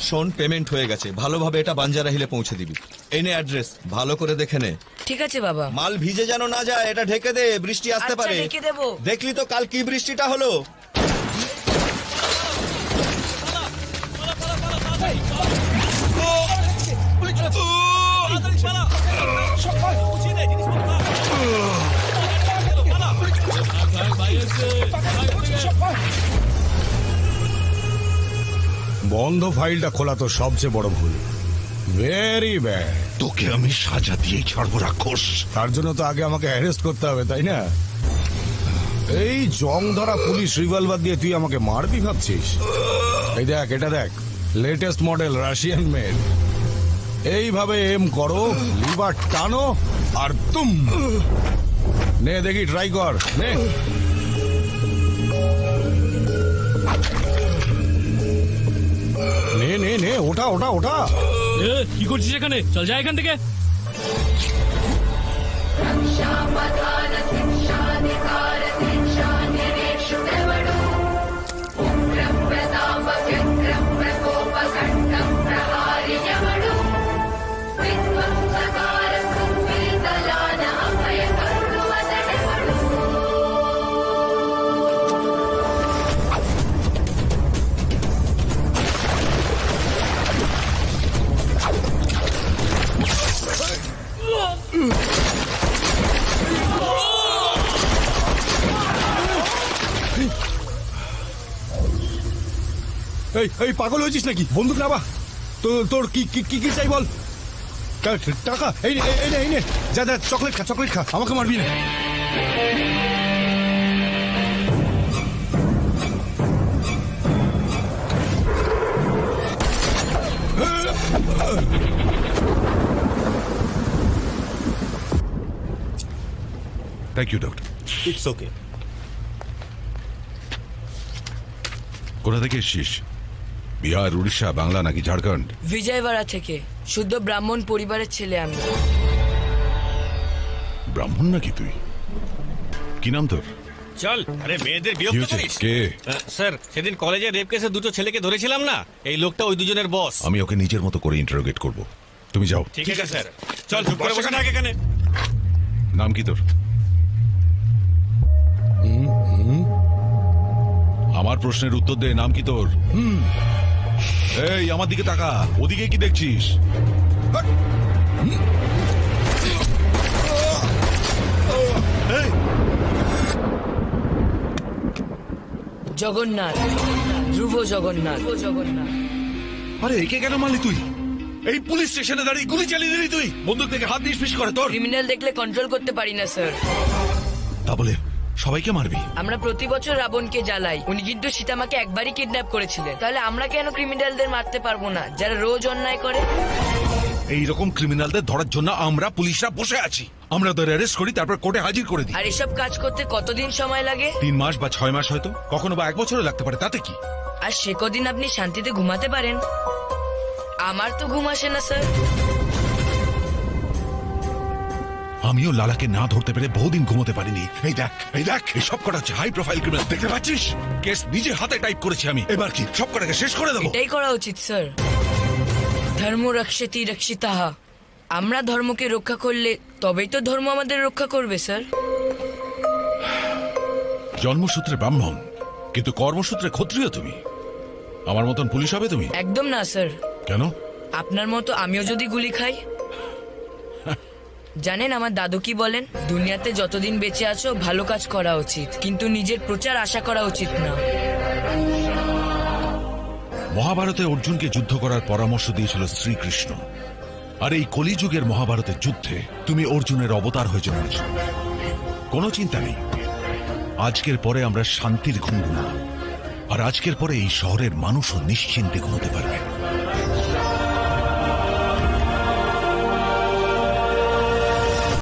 শোন, পেমেন্ট হয়ে গেছে, ভালোভাবে এটা বাঞ্জারা হিলে পৌঁছে দিবি। এই নে অ্যাড্রেস, ভালো করে দেখে নে। ঠিক আছে বাবা। মাল ভিজে যেন না যায়, এটা ঢেকে দে, বৃষ্টি আসতে আচ্ছা, পারে। ঢেকে দেবো। দেখলি তো কাল কি বৃষ্টিটা হলো। বন্ধ ফাইলটা খোলা তো সবচেয়ে বড় ভুল। Very bad. তোকে আমি সাজা দিয়েই ছাড়বো রাক্ষস। তার জন্য তো আগে আমাকে অ্যারেস্ট করতে হবে, তাই না? এই জং ধরা পুলিশ রিভলভার দিয়ে তুই আমাকে মারবি ভাবছিস? এই দেখ, এটা দেখ, লেটেস্ট মডেল রাশিয়ান মেড। এইভাবে এম করো, লিভার টানো আর তুম। নে দেখি, ট্রাই কর, নে। নে নে নে, ওটা ওটা ওটা। কি করছিস এখানে? চল যা এখান থেকে। এই এই পাগল হয়েছিস নাকি? বন্দুক নাবা। তোর কি কি কি চাই বল? টাকা? এই নে, এই নে, এই নে, যা যা, চকলেট খা, চকলেট খা, আমাকে মারবি না। Thank you doctor. It's okay. কোথা থেকে এসছিস? বিহার, উড়িষ্যা, বাংলা নাকি ঝাড়খণ্ড? বিজয়বাড়া থেকে। শুদ্ধ ব্রাহ্মণ পরিবারের ছেলে আমি। ব্রাহ্মণ নাকি তুই? কি নাম তোর? চল। আরে মেয়েদের কি বিরক্ত হয়েছে? করিস। কে? স্যার, সেদিন কলেজে রেপ কেসে দুটো ছেলেকে ধরেছিলাম না, এই লোকটা ওই দুজনের বস। আমি ওকে নিজের মতো করে ইন্টারোগেট করব। তুমি যাও। ঠিক আছে স্যার, চল চুপ করে বসে থাক এখানে। নাম কি তোর? আমার প্রশ্নের উত্তর দে, নাম কি তোর? এই আমার দিকে তাকা, ওদিকে কি দেখছিস? জগন্নাথ, ধ্রুব জগন্নাথ। আরে একে কেন মারলি তুই? এই পুলিশ স্টেশনে দাঁড়িয়ে গুলি চালিয়ে দিলি তুই? বন্দুক থেকে হাত দিয়ে ফিস করে তোর? ক্রিমিনাল দেখলে কন্ট্রোল করতে পারি না স্যার। তা বলে সবাইকে মারবি? আমরা প্রতি বছর রাবণকে জ্বালাই, উনি কিন্তু সীতামাকে একবারই কিডন্যাপ করেছিলেন। তাহলে আমরা কেন ক্রিমিনালদের মারতে পারবো না, যারা রোজ অন্যায় করে? এইরকম ক্রিমিনালদের ধরার জন্য আমরা পুলিশরা বসে আছি। আমরা ওদের অ্যারেস্ট করি, তারপর কোর্টে হাজির করে দিই। আর এসব কাজ করতে কতদিন সময় লাগে? 3 মাস বা 6 মাস, হয়তো কখনো বা 1 বছরও লাগতে পারে, তাতে কি? আর সে কদিন আপনি শান্তিতে ঘুমাতে পারেন? আমার তো ঘুম আসে না স্যার। আমিও লালাকে না ধরতে পেরে বহুদিন ঘুমোতে পারিনি। এই দেখ, এই দেখ, এই সব কটা হচ্ছে হাই প্রোফাইল ক্রিমিনাল, দেখতে পাচ্ছিস? কেস নিজে হাতে টাইপ করেছি আমি। এবার কি সব কটাকে শেষ করে দেবো? এটাই করা উচিত স্যার। ধর্ম রক্ষতি রক্ষিতাহ। আমরা ধর্মকে রক্ষা করলে তবেই তো ধর্ম আমাদের রক্ষা করবে স্যার। জন্মসূত্রে ব্রাহ্মণ, কিন্তু কর্মসূত্রে ক্ষত্রিয় তুমি। আমার মতন পুলিশ হবে তুমি? একদম না স্যার। কেন? আপনার মতো আমিও যদি গুলি খাই। জানেন আমার দাদু কি বলেন? দুনিয়াতে যতদিন বেঁচে আছো ভালো কাজ করা উচিত, কিন্তু নিজের প্রচার আশা করা উচিত না। মহাভারতে অর্জুনকে যুদ্ধ করার পরামর্শ দিয়েছিল শ্রীকৃষ্ণ। আর এই কলিযুগের মহাভারতের যুদ্ধে তুমি অর্জুনের অবতার হয়ে জন্মেছ। কোনো চিন্তা নেই, আজকের পরে আমরা শান্তির ঘুম ঘুমাবো। আর আজকের পরে এই শহরের মানুষও নিশ্চিন্তে ঘুমোতে পারবে।